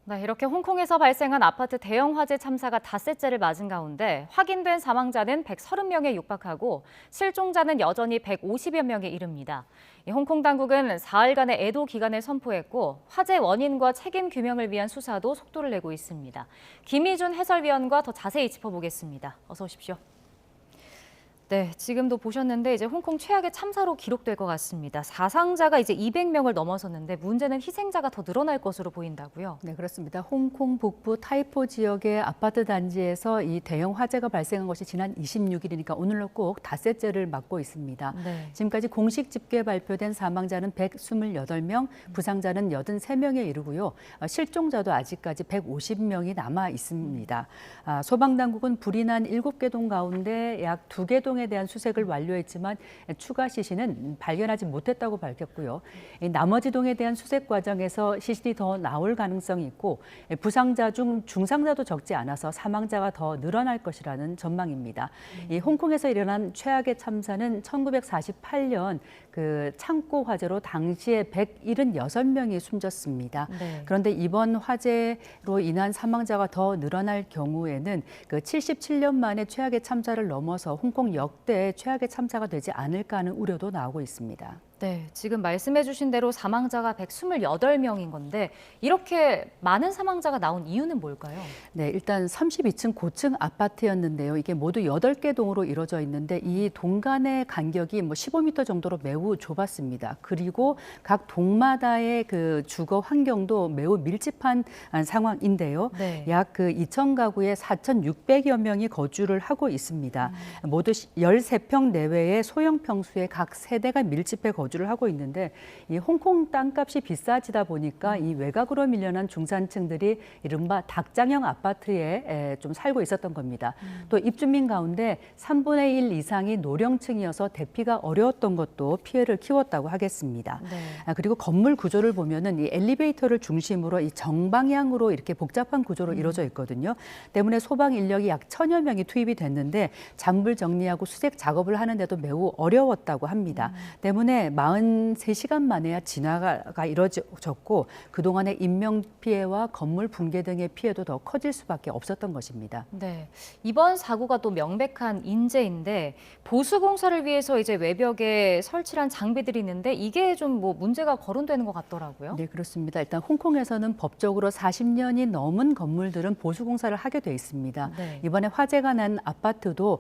네, 이렇게 홍콩에서 발생한 아파트 대형 화재 참사가 닷새째를 맞은 가운데 확인된 사망자는 130명에 육박하고 실종자는 여전히 150여 명에 이릅니다. 홍콩 당국은 사흘간의 애도 기간을 선포했고 화재 원인과 책임 규명을 위한 수사도 속도를 내고 있습니다. 김희준 해설위원과 더 자세히 짚어보겠습니다. 어서 오십시오. 네, 지금도 보셨는데 이제 홍콩 최악의 참사로 기록될 것 같습니다. 사상자가 이제 200명을 넘어섰는데 문제는 희생자가 더 늘어날 것으로 보인다고요. 네, 그렇습니다. 홍콩 북부 타이포 지역의 아파트 단지에서 이 대형 화재가 발생한 것이 지난 26일이니까 오늘로 꼭 닷새째를 맞고 있습니다. 네. 지금까지 공식 집계 발표된 사망자는 128명, 부상자는 83명에 이르고요. 실종자도 아직까지 150명이 남아 있습니다. 소방당국은 불이 난 7개 동 가운데 약 2개 동에 대한 수색을 완료했지만 추가 시신은 발견하지 못했다고 밝혔고요. 나머지 동에 대한 수색 과정에서 시신이 더 나올 가능성이 있고 부상자 중 중상자도 적지 않아서 사망자가 더 늘어날 것이라는 전망입니다. 이 홍콩에서 일어난 최악의 참사는 1948년 그 창고 화재로 당시에 176명이 숨졌습니다. 네. 그런데 이번 화재로 인한 사망자가 더 늘어날 경우에는 그 77년 만에 최악의 참사를 넘어서 홍콩 역대 최악의 참사가 되지 않을까 하는 우려도 나오고 있습니다. 네, 지금 말씀해 주신 대로 사망자가 128명인 건데 이렇게 많은 사망자가 나온 이유는 뭘까요? 네, 일단 32층 고층 아파트였는데요. 이게 모두 8개 동으로 이루어져 있는데 이 동 간의 간격이 15m 정도로 매우 좁았습니다. 그리고 각 동마다의 그 주거 환경도 매우 밀집한 상황인데요. 네. 약 그 2천 가구에 4,600여 명이 거주를 하고 있습니다. 모두 13평 내외의 소형 평수에 각 세대가 밀집해 거주를 하고 있는데 이 홍콩 땅값이 비싸지다 보니까 이 외곽으로 밀려난 중산층들이 이른바 닭장형 아파트에 좀 살고 있었던 겁니다. 또 입주민 가운데 3분의 1 이상이 노령층이어서 대피가 어려웠던 것도 피해를 키웠다고 하겠습니다. 네. 그리고 건물 구조를 보면은 이 엘리베이터를 중심으로 이 정방향으로 이렇게 복잡한 구조로 이루어져 있거든요. 때문에 소방 인력이 약 1,000여 명이 투입이 됐는데 잔불 정리하고 수색 작업을 하는데도 매우 어려웠다고 합니다. 때문에 43시간 만에야 진화가 이루어졌고 그동안의 인명 피해와 건물 붕괴 등의 피해도 더 커질 수밖에 없었던 것입니다. 네, 이번 사고가 또 명백한 인재인데 보수 공사를 위해서 이제 외벽에 설치한 장비들이 있는데 이게 좀 문제가 거론되는 것 같더라고요. 네, 그렇습니다. 일단 홍콩에서는 법적으로 40년이 넘은 건물들은 보수 공사를 하게 돼 있습니다. 네. 이번에 화재가 난 아파트도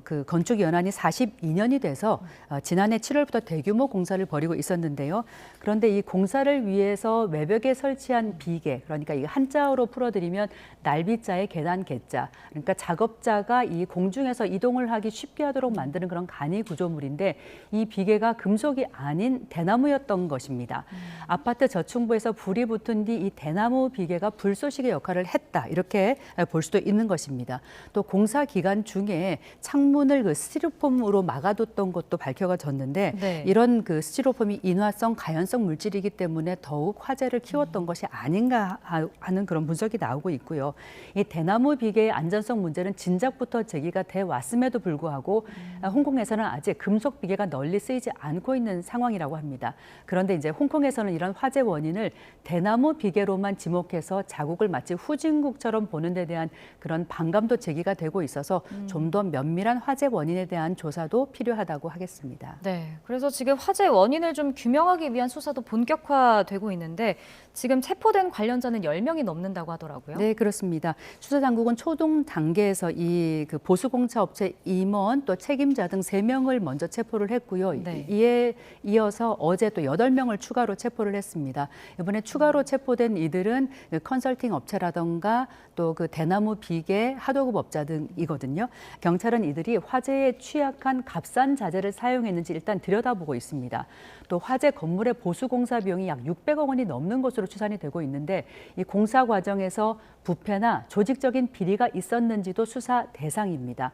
그 건축 연한이 42년이 돼서 지난해 7월부터 대규모 공사를 벌이고 있었는데요. 그런데 이 공사를 위해서 외벽에 설치한 비계, 그러니까 이 한자어로 풀어드리면 날비자의 계단 개자, 그러니까 작업자가 이 공중에서 이동을 하기 쉽게 하도록 만드는 그런 간이 구조물인데 이 비계가 금속이 아닌 대나무였던 것입니다. 아파트 저층부에서 불이 붙은 뒤 이 대나무 비계가 불쏘시개 역할을 했다, 이렇게 볼 수도 있는 것입니다. 또 공사 기간 중에 창문을 그 스티로폼으로 막아뒀던 것도 밝혀졌는데 네. 이런 그 스티로폼이 인화성, 가연성 물질이기 때문에 더욱 화재를 키웠던 것이 아닌가 하는 그런 분석이 나오고 있고요. 이 대나무 비계의 안전성 문제는 진작부터 제기가 돼 왔음에도 불구하고 홍콩에서는 아직 금속 비계가 널리 쓰이지 않고 있는 상황이라고 합니다. 그런데 이제 홍콩에서는 이런 화재 원인을 대나무 비계로만 지목해서 자국을 마치 후진국처럼 보는 데 대한 그런 반감도 제기가 되고 있어서 좀 더 면밀한 화재 원인에 대한 조사도 필요하다고 하겠습니다. 네, 그래서 지금 화재 원인을 좀 규명하기 위한 수사도 본격화되고 있는데 지금 체포된 관련자는 10명이 넘는다고 하더라고요. 네, 그렇습니다. 수사당국은 초동 단계에서 이 그 보수공사 업체 임원 또 책임자 등 3명을 먼저 체포를 했고요. 네. 이에 이어서 어제 또 8명을 추가로 체포를 했습니다. 이번에 추가로 체포된 이들은 그 컨설팅 업체라던가 또 그 대나무 비계 하도급 업자 등이거든요. 경찰은 이들이 화재에 취약한 값싼 자재를 사용했는지 일단 들여다보고 있습니다. 또 화재 건물의 보수 공사 비용이 약 600억 원이 넘는 것으로 추산이 되고 있는데 이 공사 과정에서 부패나 조직적인 비리가 있었는지도 수사 대상입니다.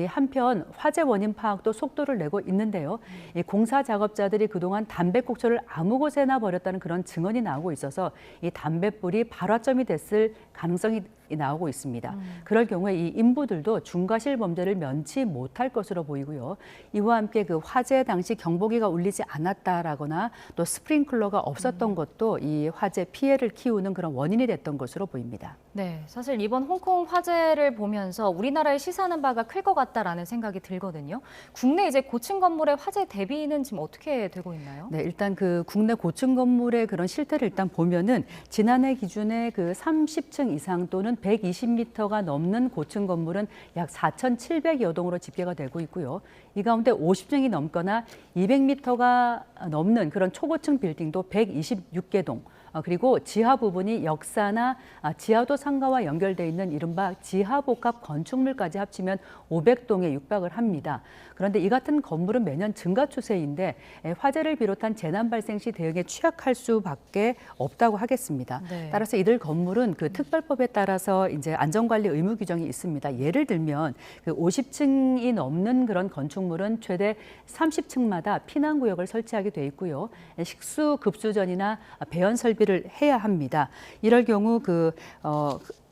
한편 화재 원인 파악도 속도를 내고 있는데요. 이 공사 작업자들이 그동안 담배꽁초를 아무 곳에나 버렸다는 그런 증언이 나오고 있어서 이 담뱃불이 발화점이 됐을 가능성이 나오고 있습니다. 그럴 경우에 이 인부들도 중과실 범죄를 면치 못할 것으로 보이고요. 이와 함께 그 화재 당시 경보기가 울리지 않았다라거나 또 스프링클러가 없었던 것도 이 화재 피해를 키우는 그런 원인이 됐던 것으로 보입니다. 네, 사실 이번 홍콩 화재를 보면서 우리나라에 시사하는 바가 클 것 같다라는 생각이 들거든요. 국내 이제 고층 건물의 화재 대비는 지금 어떻게 되고 있나요? 네, 일단 그 국내 고층 건물의 그런 실태를 일단 보면은 지난해 기준에 그 30층 이상 또는 120m가 넘는 고층 건물은 약 4,700여 동으로 집계가 되고 있고요. 이 가운데 50층이 넘거나 200m가 넘는 그런 초고층 빌딩도 126개 동, 그리고 지하 부분이 역사나 지하도 상가와 연결돼 있는 이른바 지하복합 건축물까지 합치면 500동에 육박을 합니다. 그런데 이 같은 건물은 매년 증가 추세인데 화재를 비롯한 재난 발생 시 대응에 취약할 수밖에 없다고 하겠습니다. 네. 따라서 이들 건물은 그 특별법에 따라서 이제 안전관리 의무 규정이 있습니다. 예를 들면 그 50층이 넘는 그런 건축물은 최대 30층마다 피난구역을 설치하게 돼 있고요. 식수 급수전이나 배연 설비를 해야 합니다. 이럴 경우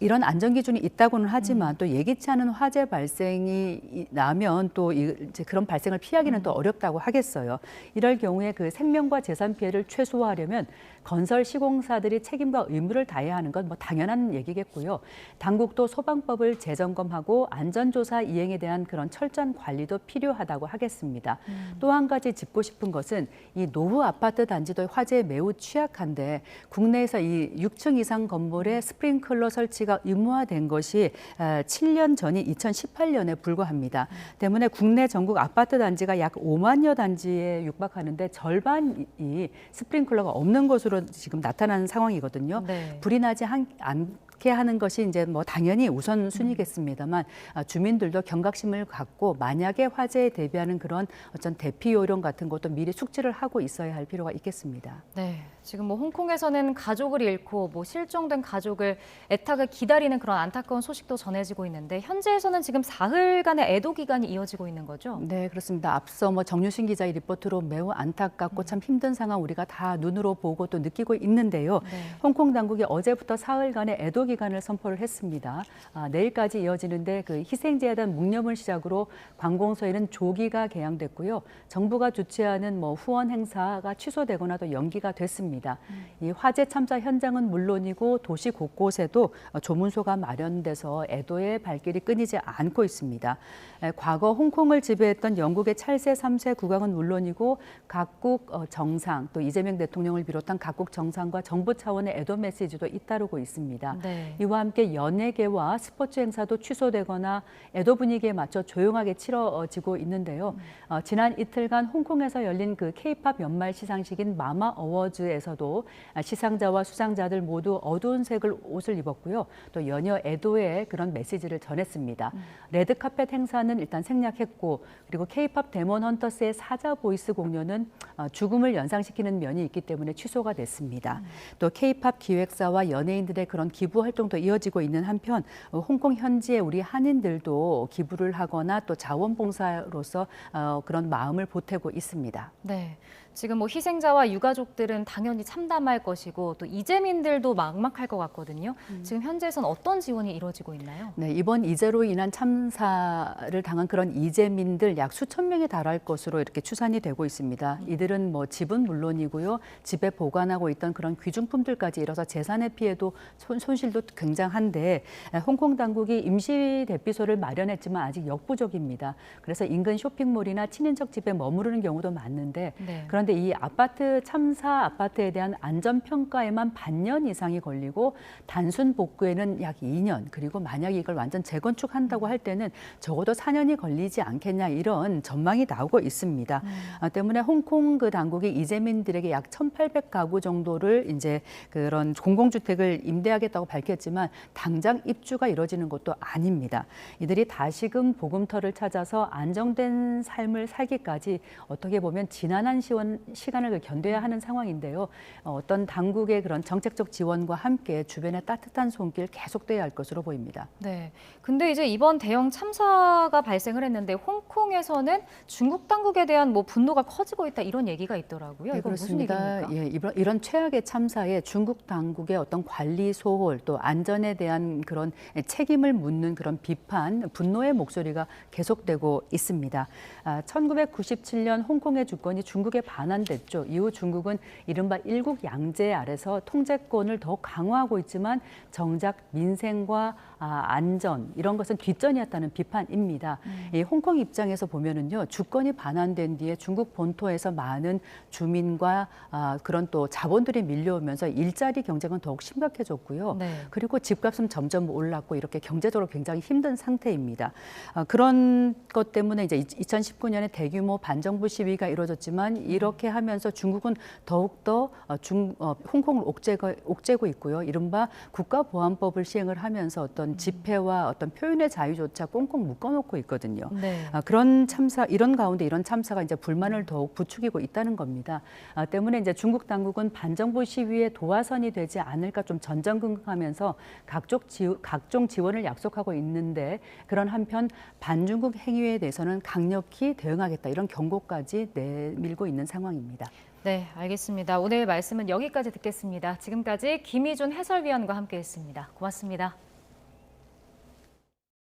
이런 안전 기준이 있다고는 하지만 또 예기치 않은 화재 발생이 나면 또 이제 그런 발생을 피하기는 또 어렵다고 하겠어요. 이럴 경우에 그 생명과 재산 피해를 최소화하려면 건설 시공사들이 책임과 의무를 다해야 하는 건 뭐 당연한 얘기겠고요. 당국도 소방법을 재점검하고 안전조사 이행에 대한 그런 철저한 관리도 필요하다고 하겠습니다. 또 한 가지 짚고 싶은 것은 이 노후 아파트 단지도 화재에 매우 취약한데 국내에서 이 6층 이상 건물에 스프링클러 설치가 의무화된 것이 7년 전인 2018년에 불과합니다. 때문에 국내 전국 아파트 단지가 약 5만여 단지에 육박하는데 절반이 스프링클러가 없는 것으로 지금 나타나는 상황이거든요. 네. 불이 나지 않게 하는 것이 이제 뭐 당연히 우선순위겠습니다만 주민들도 경각심을 갖고 만약에 화재에 대비하는 그런 어떤 대피 요령 같은 것도 미리 숙지를 하고 있어야 할 필요가 있겠습니다. 네, 지금 뭐 홍콩에서는 가족을 잃고 뭐 실종된 가족을 애타게 기다리는 그런 안타까운 소식도 전해지고 있는데 현지에서는 지금 사흘간의 애도 기간이 이어지고 있는 거죠? 네, 그렇습니다. 앞서 뭐 정유신 기자의 리포트로 매우 안타깝고 참 힘든 상황 우리가 다 눈으로 보고 또 느끼고 있는데요. 네. 홍콩 당국이 어제부터 사흘간의 애도 기간을 선포를 했습니다. 내일까지 이어지는데 그 희생자에 대한 묵념을 시작으로 관공서에는 조기가 개항됐고요. 정부가 주최하는 뭐 후원 행사가 취소되거나 또 연기가 됐습니다. 이 화재 참사 현장은 물론이고 도시 곳곳에도 조문소가 마련돼서 애도의 발길이 끊이지 않고 있습니다. 과거 홍콩을 지배했던 영국의 찰스 3세 국왕은 물론이고 각국 정상 또 이재명 대통령을 비롯한 각국 정상과 정부 차원의 애도 메시지도 잇따르고 있습니다. 네. 이와 함께 연예계와 스포츠 행사도 취소되거나 애도 분위기에 맞춰 조용하게 치러지고 있는데요. 지난 이틀간 홍콩에서 열린 그 K-팝 연말 시상식인 마마 어워즈에서도 시상자와 수상자들 모두 어두운 색을 옷을 입었고요. 또 연여 애도의 그런 메시지를 전했습니다. 레드카펫 행사는 일단 생략했고 그리고 K-팝 데몬 헌터스의 사자 보이스 공연은 죽음을 연상시키는 면이 있기 때문에 취소가 됐습니다. 또 K-팝 기획사와 연예인들의 그런 기부 활동도 이어지고 있는 한편 홍콩 현지의 우리 한인들도 기부를 하거나 또 자원봉사로서 그런 마음을 보태고 있습니다. 네. 지금 뭐 희생자와 유가족들은 당연히 참담할 것이고 또 이재민들도 막막할 것 같거든요. 지금 현지에서는 어떤 지원이 이루어지고 있나요? 네, 이번 이재로 인한 참사를 당한 그런 이재민들 약 수천 명에 달할 것으로 이렇게 추산이 되고 있습니다. 이들은 뭐 집은 물론이고요. 집에 보관하고 있던 그런 귀중품들까지 이뤄서 재산의 피해도 손실도 굉장한데 홍콩 당국이 임시 대피소를 마련했지만 아직 역부족입니다. 그래서 인근 쇼핑몰이나 친인척 집에 머무르는 경우도 많은데 네. 그런데 이 아파트 참사 아파트에 대한 안전 평가에만 반년 이상이 걸리고 단순 복구에는 약 2년 그리고 만약에 이걸 완전 재건축한다고 할 때는 적어도 4년이 걸리지 않겠냐 이런 전망이 나오고 있습니다. 때문에 홍콩 그 당국이 이재민들에게 약 1,800가구 정도를 이제 그런 공공주택을 임대하겠다고 밝혔지만 당장 입주가 이뤄지는 것도 아닙니다. 이들이 다시금 보금터를 찾아서 안정된 삶을 살기까지 어떻게 보면 지난한 시간 시간을 견뎌야 하는 상황인데요. 어떤 당국의 그런 정책적 지원과 함께 주변의 따뜻한 손길 계속돼야 할 것으로 보입니다. 네. 근데 이제 이번 대형 참사가 발생을 했는데 홍콩에서는 중국 당국에 대한 뭐 분노가 커지고 있다 이런 얘기가 있더라고요. 네, 이건 무슨 그렇습니다. 얘기입니까? 이런 최악의 참사에 중국 당국의 어떤 관리 소홀 또 안전에 대한 그런 책임을 묻는 그런 비판, 분노의 목소리가 계속되고 있습니다. 1997년 홍콩의 주권이 중국에 반환됐죠. 이후 중국은 이른바 일국 양제 아래서 통제권을 더욱 강화하고 있지만 정작 민생과 안전 이런 것은 뒷전이었다는 비판입니다. 이 홍콩 입장에서 보면은요, 주권이 반환된 뒤에 중국 본토에서 많은 주민과 그런 또 자본들이 밀려오면서 일자리 경쟁은 더욱 심각해졌고요. 네. 그리고 집값은 점점 올랐고 이렇게 경제적으로 굉장히 힘든 상태입니다. 그런 것 때문에 이제 2019년에 대규모 반정부 시위가 이루어졌지만 이렇게 하면서 중국은 더욱더 홍콩을 옥죄고 있고요. 이른바 국가보안법을 시행을 하면서 어떤 집회와 어떤 표현의 자유조차 꽁꽁 묶어놓고 있거든요. 네. 이런 가운데 이런 참사가 이제 불만을 더욱 부추기고 있다는 겁니다. 때문에 이제 중국 당국은 반정부 시위에 도화선이 되지 않을까 좀 전전긍긍하면서 각종 지원을 약속하고 있는데 그런 한편 반중국 행위에 대해서는 강력히 대응하겠다 이런 경고까지 내밀고 있는 상황입니다. 네, 알겠습니다. 오늘 말씀은 여기까지 듣겠습니다. 지금까지 김희준 해설위원과 함께했습니다. 고맙습니다.